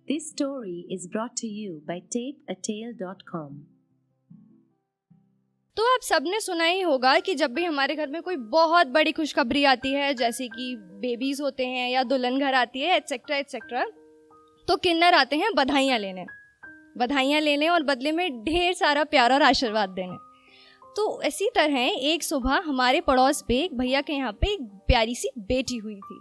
This story is brought to you by tapeatale.com. तो आप सबने सुना ही होगा कि जब भी हमारे घर में कोई बहुत बड़ी खुशखबरी आती है, जैसे कि बेबीज होते हैं या दुल्हन घर आती है एटसेट्रा एटसेट्रा, तो किन्नर आते हैं बधाइयाँ लेने और बदले में ढेर सारा प्यार और आशीर्वाद देने। तो इसी तरह एक सुबह हमारे पड़ोस पे एक भैया के यहाँ पे एक प्यारी सी बेटी हुई थी,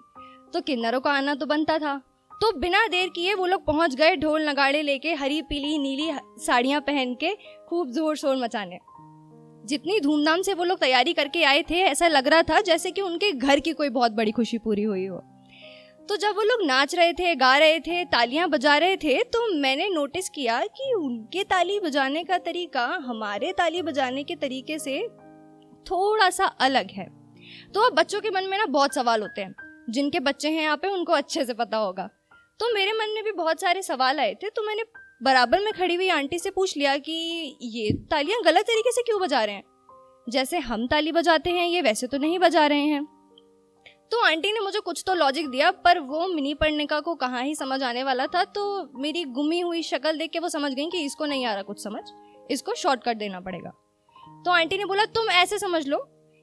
तो किन्नरों का आना तो बनता था। तो बिना देर किए वो लोग पहुंच गए ढोल नगाड़े लेके, हरी पीली नीली साड़ियाँ पहन के खूब जोर शोर मचाने। जितनी धूमधाम से वो लोग तैयारी करके आए थे, ऐसा लग रहा था जैसे कि उनके घर की कोई बहुत बड़ी खुशी पूरी हुई हो। तो जब वो लोग नाच रहे थे, गा रहे थे, तालियां बजा रहे थे, तो मैंने नोटिस किया कि उनके ताली बजाने का तरीका हमारे ताली बजाने के तरीके से थोड़ा सा अलग है। तो अब बच्चों के मन में ना बहुत सवाल होते हैं, जिनके बच्चे हैं यहाँ पे उनको अच्छे से पता होगा। तो मेरे मन में भी बहुत सारे सवाल आए थे, तो मैंने बराबर में खड़ी हुई आंटी से पूछ लिया कि ये तालियां गलत तरीके से क्यों बजा रहे हैं, जैसे हम ताली बजाते हैं ये वैसे तो नहीं बजा रहे हैं। तो आंटी ने मुझे कुछ तो लॉजिक दिया, पर वो मिनी पढ़निका को कहाँ ही समझ आने वाला था। तो मेरी गुमी हुई शक्ल देख के वो समझ गई कि इसको नहीं आ रहा कुछ समझ, इसको शॉर्टकट देना पड़ेगा। तो आंटी ने बोला तुम ऐसे समझ लो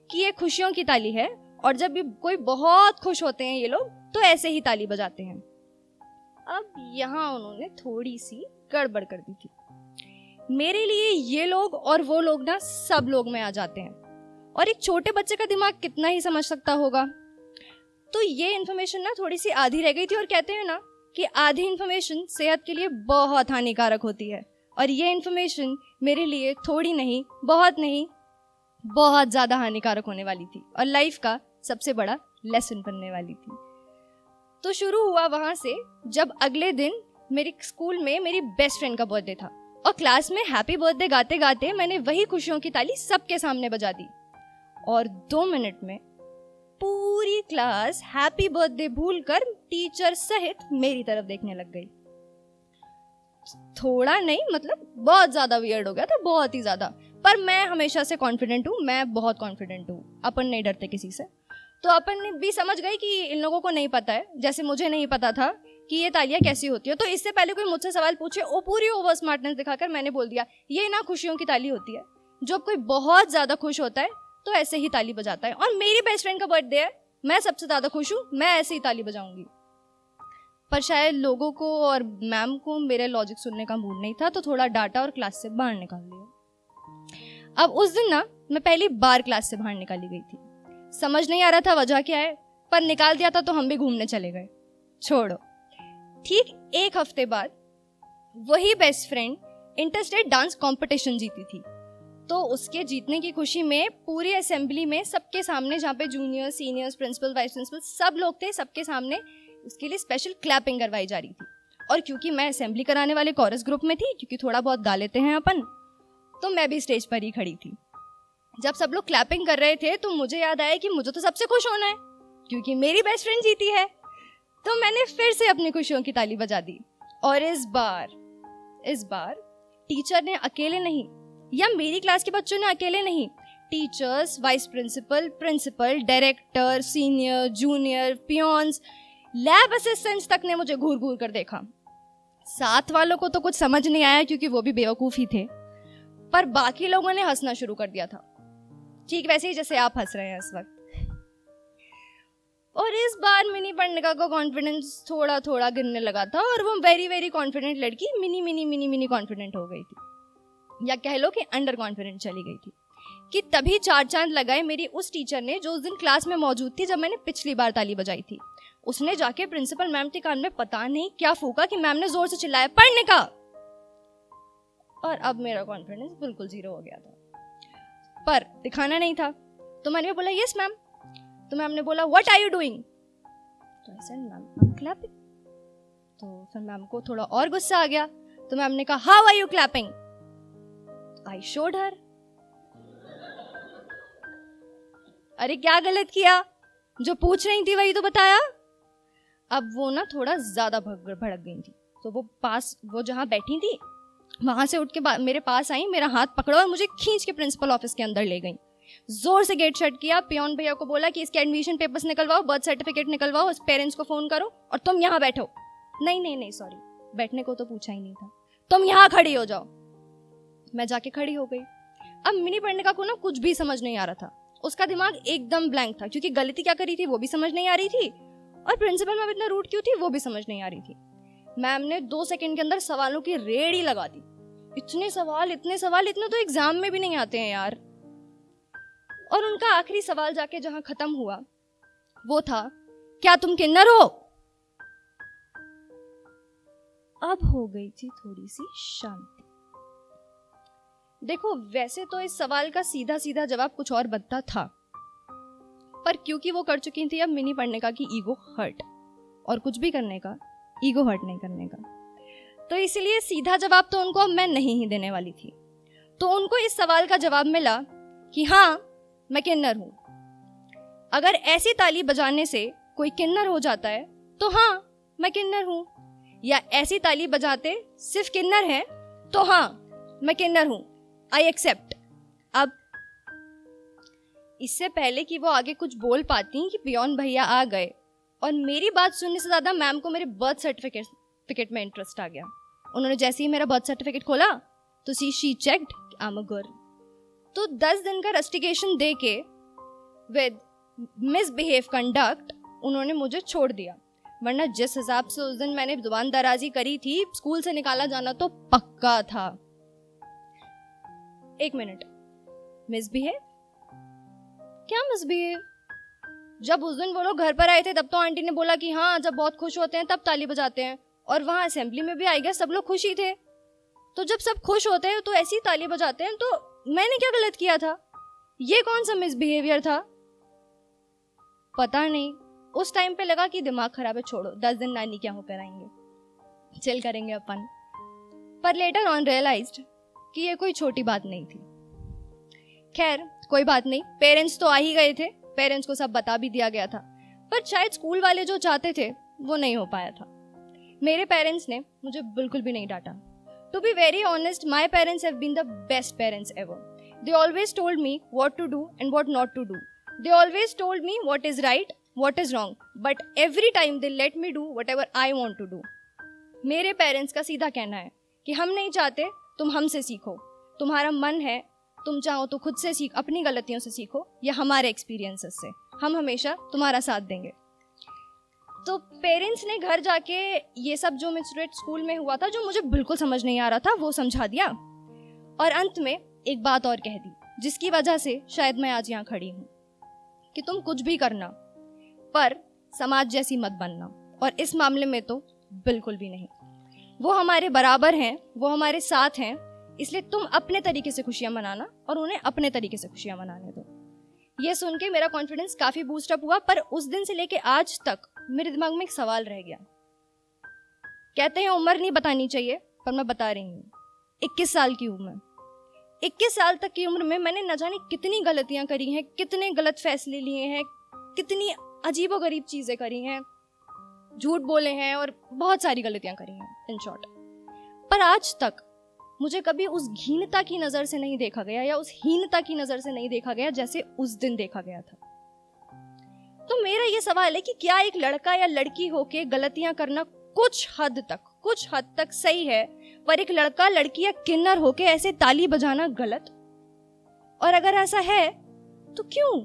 कि ये खुशियों की ताली है, और जब भी कोई बहुत खुश होते हैं ये लोग तो ऐसे ही ताली बजाते हैं। अब यहाँ उन्होंने थोड़ी सी गड़बड़ कर दी थी। मेरे लिए ये लोग और वो लोग ना सब लोग में आ जाते हैं, और एक छोटे बच्चे का दिमाग कितना ही समझ सकता होगा। तो ये इन्फॉर्मेशन ना थोड़ी सी आधी रह गई थी, और कहते हैं ना कि आधी इन्फॉर्मेशन सेहत के लिए बहुत हानिकारक होती है, और ये इन्फॉर्मेशन मेरे लिए थोड़ी नहीं, बहुत ज्यादा हानिकारक होने वाली थी, और लाइफ का सबसे बड़ा लेसन बनने वाली थी। तो शुरू हुआ वहां से, जब अगले दिन मेरे स्कूल में मेरी बेस्ट फ्रेंड का बर्थडे था, और क्लास में हैप्पी बर्थडे गाते गाते मैंने वही खुशियों की ताली सबके सामने बजा दी, और 2 मिनट में पूरी क्लास हैप्पी बर्थडे भूलकर टीचर सहित मेरी तरफ देखने लग गई। थोड़ा नहीं, मतलब बहुत ज्यादा वियर्ड हो गया था, बहुत ही ज्यादा। पर मैं हमेशा से कॉन्फिडेंट हूँ, मैं बहुत कॉन्फिडेंट हूँ, अपन नहीं डरते किसी से। तो अपन भी समझ गई कि इन लोगों को नहीं पता है, जैसे मुझे नहीं पता था कि ये तालियां कैसी होती है। तो इससे पहले कोई मुझसे सवाल पूछे, वो पूरी ओवर स्मार्टनेस दिखाकर मैंने बोल दिया ये ना खुशियों की ताली होती है, जब कोई बहुत ज्यादा खुश होता है तो ऐसे ही ताली बजाता है। और मेरी बेस्ट फ्रेंड का बर्थडे है, मैं सबसे ज्यादा खुश हूँ, मैं ऐसे ही ताली बजाऊंगी। पर शायद लोगों को और मैम को मेरे लॉजिक सुनने का मूड नहीं था, तो थोड़ा डांटा और क्लास से बाहर निकाल दिया। अब उस दिन ना मैं पहली बार क्लास से बाहर निकाली गई थी। समझ नहीं आ रहा था वजह क्या है, पर निकाल दिया था तो हम भी घूमने चले गए। छोड़ो। ठीक 1 हफ्ते बाद वही best friend interstate dance competition जीती थी। तो उसके जीतने की खुशी में पूरी असेंबली में सबके सामने, जहाँ पे junior seniors principal vice principal सब लोग थे, सबके सामने उसके लिए स्पेशल क्लैपिंग करवाई जा रही थी। और क्योंकि मैं असेंबली कराने वाले कोरस ग्रुप में थी, क्योंकि थोड़ा बहुत गा लेते हैं अपन, तो मैं भी स्टेज पर ही खड़ी थी। जब सब लोग क्लैपिंग कर रहे थे तो मुझे याद आया कि मुझे तो सबसे खुश होना है, क्योंकि मेरी बेस्ट फ्रेंड जीती है। तो मैंने फिर से अपनी खुशियों की ताली बजा दी, और इस बार टीचर ने अकेले नहीं, या मेरी क्लास के बच्चों ने अकेले नहीं, teachers, vice principal, director, senior, junior, peons, lab assistants तक ने मुझे घूर घूर कर देखा। साथ वालों को तो कुछ समझ नहीं आया, क्योंकि वो भी बेवकूफ ही थे, पर बाकी लोगों ने हंसना शुरू कर दिया था, ठीक वैसे ही जैसे आप हंस रहे हैं इस वक्त। और इस बार मिनी पढ़निका का कॉन्फिडेंस थोड़ा थोड़ा गिरने लगा था, और वो वेरी कॉन्फिडेंट लड़की मिनी कॉन्फिडेंट हो गई थी, या कह लो कि अंडर कॉन्फिडेंट चली गई थी। कि तभी 4 चांद लगाए मेरी उस टीचर ने, जो उस दिन क्लास में मौजूद थी जब मैंने पिछली बार ताली बजाई थी। उसने जाके प्रिंसिपल मैम के कान में पता नहीं क्या फूका कि मैम ने जोर से चिल्लाया पढ़निका, और अब मेरा कॉन्फिडेंस बिल्कुल 0 हो गया था, पर दिखाना नहीं था। तो मैंने बोला यस मैम। तो मैम ने बोला व्हाट आर यू डूइंग? तो I said ma'am I am clapping. तो फिर मैम को थोड़ा और गुस्सा आ गया, तो मैम ने कहा how are you clapping? I showed her. अरे क्या गलत किया, जो पूछ रही थी वही तो बताया। अब वो ना थोड़ा ज्यादा भड़क गई थी, तो वो जहाँ बैठी थी वहां से उठ के मेरे पास आई, मेरा हाथ पकड़ा और मुझे खींच के प्रिंसिपल ऑफिस के अंदर ले गई। जोर से गेट शट किया, पियोन भैया को बोला कि इसके एडमिशन पेपर्स निकलवाओ, बर्थ सर्टिफिकेट निकलवाओ, पेरेंट्स को फोन करो और तुम यहाँ बैठो। नहीं सॉरी, बैठने को तो पूछा ही नहीं था। तुम यहाँ खड़ी हो जाओ। मैं जाके खड़ी हो गई। अब मिनी पर्णिका को ना कुछ भी समझ नहीं आ रहा था, उसका दिमाग एकदम ब्लैंक था, क्योंकि गलती क्या करी थी वो भी समझ नहीं आ रही थी, और प्रिंसिपल मैम इतना रूड क्यों थी वो भी समझ नहीं आ रही थी। मैम ने 2 सेकंड के अंदर सवालों की रेड ही लगा दी। इतने सवाल, इतने तो एग्जाम में भी नहीं आते हैं यार। और उनका आखिरी सवाल जाके जहां खत्म हुआ वो था, क्या तुम किन्नर हो? अब हो गई थी थोड़ी सी शांति। देखो, वैसे तो इस सवाल का सीधा सीधा जवाब कुछ और बनता था, पर क्योंकि वो कर चुकी थी अब मिनी पर्णिका की ईगो हर्ट, और कुछ भी करने का ईगो हर्ट नहीं करने का, तो इसलिए सीधा जवाब तो उनको अब मैं नहीं ही देने वाली थी। तो उनको इस सवाल का जवाब मिला कि हाँ, मैं किन्नर हूं। अगर ऐसी ताली बजाने से कोई किन्नर हो जाता है तो हाँ, मैं किन्नर हूं, या ऐसी ताली बजाते सिर्फ किन्नर है तो हाँ, मैं किन्नर हूं, आई एक्सेप्ट। अब इससे पहले कि वो आगे कुछ बोल पाती कि पियोन भैया आ गए, और मेरी बात सुनने से ज्यादा मैम को मेरे बर्थ सर्टिफिकेट में इंटरेस्ट आ गया। उन्होंने जैसे ही मेरा बर्थ सर्टिफिकेट खोला तो she checked I am a girl. तो 10 दिन का रस्टिकेशन दे के विद मिसबिहेव कंडक्ट उन्होंने मुझे छोड़ दिया, वरना जिस हिसाब से उस दिन मैंने जुबान दराजी करी थी, स्कूल से निकाला जाना तो पक्का था। 1 मिनट, मिसबिहेव? क्या मिसबिहेव? जब उस दिन वो लोग घर पर आए थे तब तो आंटी ने बोला कि हाँ, जब बहुत खुश होते हैं तब ताली बजाते हैं, और वहां असेंबली में भी आई गेस सब लोग खुश ही थे। तो जब सब खुश होते हैं तो ऐसी ताली बजाते हैं, तो मैंने क्या गलत किया था? ये कौन सा मिसबिहेवियर था? पता नहीं। उस टाइम पे लगा कि दिमाग खराब है, छोड़ो, 10 दिन नानी क्या होकर आएंगे, चिल करेंगे अपन। पर लेटर ऑन रियलाइज्ड कि ये कोई छोटी बात नहीं थी। खैर, कोई बात नहीं, पेरेंट्स तो आ ही गए थे, पेरेंट्स को सब बता भी दिया गया था, पर शायद स्कूल वाले जो चाहते थे वो नहीं हो पाया था। मेरे पेरेंट्स ने मुझे बिल्कुल भी नहीं डांटा। To be very honest, my parents have been the best parents ever. They always told me what to do and what not to do. They always told me what is right, what is wrong, but every time they let me do whatever I want to do. मेरे parents का सीधा कहना है कि हम नहीं चाहते तुम हमसे सीखो, तुम्हारा मन है, तुम चाहो तो खुद से सीख, अपनी गलतियों से सीखो या हमारे एक्सपीरियंसेस से, हम हमेशा तुम्हारा साथ देंगे। तो पेरेंट्स ने घर जाके ये सब जो मिसरेट स्कूल में हुआ था, जो मुझे बिल्कुल समझ नहीं आ रहा था, वो समझा दिया, और अंत में एक बात और कह दी जिसकी वजह से शायद मैं आज यहाँ खड़ी हूँ, कि तुम कुछ भी करना पर समाज जैसी मत बनना, और इस मामले में तो बिल्कुल भी नहीं। वो हमारे बराबर हैं, वो हमारे साथ हैं, इसलिए तुम अपने तरीके से खुशियां मनाना और उन्हें अपने तरीके से खुशियां मनाने दो। ये सुन के मेरा कॉन्फिडेंस काफी बूस्ट अप हुआ, पर उस दिन से लेके आज तक मेरे दिमाग में एक सवाल रह गया। कहते हैं उम्र नहीं बतानी चाहिए, पर मैं बता रही हूँ। 21 साल की उम्र, 21 साल तक की उम्र में मैंने न जाने कितनी गलतियां करी हैं, कितने गलत फैसले लिए हैं, कितनी अजीबोगरीब चीजें करी हैं, झूठ बोले हैं और बहुत सारी गलतियां करी हैं, इन शॉर्ट। पर आज तक मुझे कभी उस घीनता की नजर से नहीं देखा गया, या उस हीनता की नजर से नहीं देखा गया जैसे उस दिन देखा गया था। तो मेरा ये सवाल है कि क्या एक लड़का या लड़की होके गलतियां करना कुछ हद तक सही है, पर एक लड़का लड़की या किन्नर होके ऐसे ताली बजाना गलत? और अगर ऐसा है तो क्यों?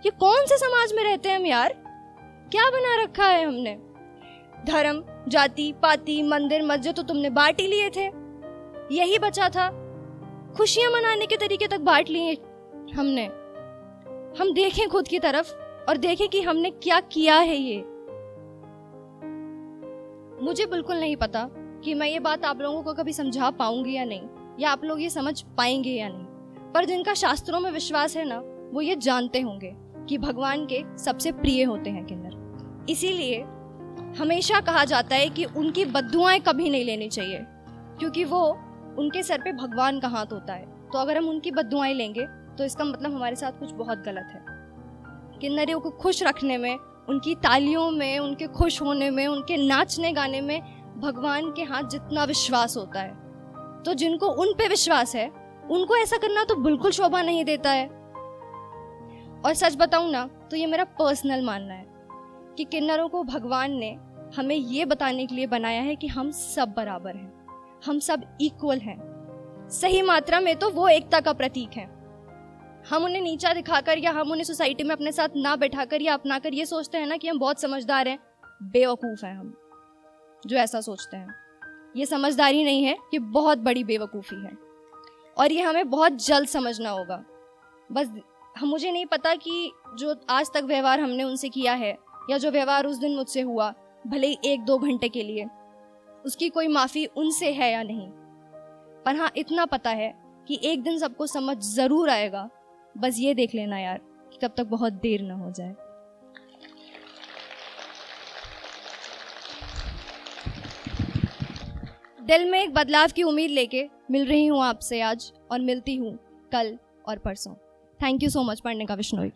ये कौन से समाज में रहते हैं हम यार? क्या बना रखा है हमने? धर्म, जाति, पाति, मंदिर, मस्जिद तो तुमने बांट ही लिए थे, यही बचा था। खुशियां मनाने के तरीके तक बांट लिए हमने। हम देखें खुद की तरफ और देखें कि हमने क्या किया है। ये मुझे बिल्कुल नहीं पता कि मैं ये बात आप लोगों को कभी समझा पाऊंगी या नहीं, या आप लोग ये समझ पाएंगे या नहीं, पर जिनका शास्त्रों में विश्वास है ना, वो ये जानते होंगे कि भगवान के सबसे प्रिय होते हैं किन्नर। इसीलिए हमेशा कहा जाता है कि उनकी बद्दुआएं कभी नहीं लेनी चाहिए, क्योंकि वो उनके सर पे भगवान का हाथ होता है। तो अगर हम उनकी बद्दुआएं लेंगे तो इसका मतलब हमारे साथ कुछ बहुत गलत है। किन्नरियों को खुश रखने में, उनकी तालियों में, उनके खुश होने में, उनके नाचने गाने में भगवान के हाथ जितना विश्वास होता है, तो जिनको उन पे विश्वास है उनको ऐसा करना तो बिल्कुल शोभा नहीं देता है। और सच बताऊं ना, तो ये मेरा पर्सनल मानना है कि किन्नरों को भगवान ने हमें ये बताने के लिए बनाया है कि हम सब बराबर हैं, हम सब इक्वल हैं। सही मात्रा में तो वो एकता का प्रतीक है। हम उन्हें नीचा दिखाकर या हम उन्हें सोसाइटी में अपने साथ ना बैठाकर या अपनाकर ये सोचते हैं ना कि हम बहुत समझदार हैं, बेवकूफ़ हैं हम जो ऐसा सोचते हैं। ये समझदारी नहीं है, ये बहुत बड़ी बेवकूफ़ी है और ये हमें बहुत जल्द समझना होगा। बस मुझे नहीं पता कि जो आज तक व्यवहार हमने उनसे किया है या जो व्यवहार उस दिन मुझसे हुआ, भले ही 1-2 घंटे के लिए, उसकी कोई माफ़ी उनसे है या नहीं, पर हाँ इतना पता है कि एक दिन सबको समझ ज़रूर आएगा। बस ये देख लेना यार कि तब तक बहुत देर ना हो जाए। दिल में एक बदलाव की उम्मीद लेके मिल रही हूँ आपसे आज और मिलती हूँ कल और परसों। थैंक यू सो मच पढ़ने का विश्नोई।